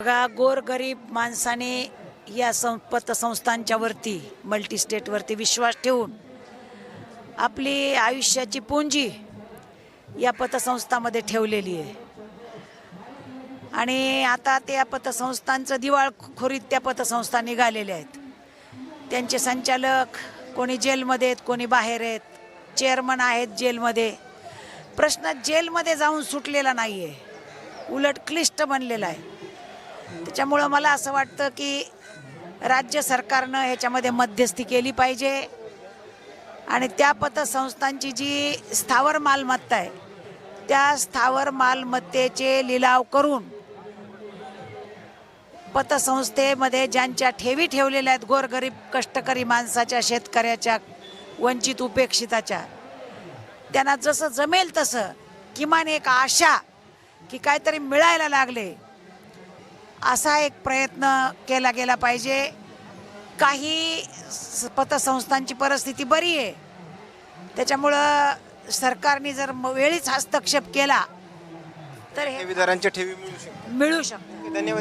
बघा, गोरगरीब माणसाने या पतसंस्थांच्या वरती मल्टीस्टेटवरती विश्वास ठेवून आपली आयुष्याची पुंजी या पतसंस्थांमध्ये ठेवलेली आहे आणि आता त्या पतसंस्थांचं दिवाळखोरीत त्या पतसंस्था निघालेल्या आहेत। त्यांचे संचालक कोणी जेलमध्ये आहेत, कोणी बाहेर आहेत, चेअरमन आहेत जेलमध्ये। प्रश्न जेलमध्ये जाऊन सुटलेला नाही आहे, उलट क्लिष्ट बनलेला आहे। त्याच्यामुळं मला असं वाटतं की राज्य सरकारनं ह्याच्यामध्ये मध्यस्थी केली पाहिजे आणि त्या पतसंस्थांची जी स्थावर मालमत्ता आहे त्या स्थावर मालमत्तेचे लिलाव करून पतसंस्थेमध्ये ज्यांच्या ठेवी ठेवलेल्या आहेत, गोरगरीब कष्टकरी माणसाच्या, शेतकऱ्याच्या, वंचित उपेक्षिताच्या, त्यांना जसं जमेल तसं किमान एक आशा की काहीतरी मिळायला लागले असा एक प्रयत्न केला गेला पाहिजे। काही पतसंस्थांची परिस्थिती बरी आहे, त्याच्यामुळं सरकारने जर वेळीच हस्तक्षेप केला तर ठेवीदारांच्या ठेवी मिळू शकतात। मिळू शकतात। धन्यवाद।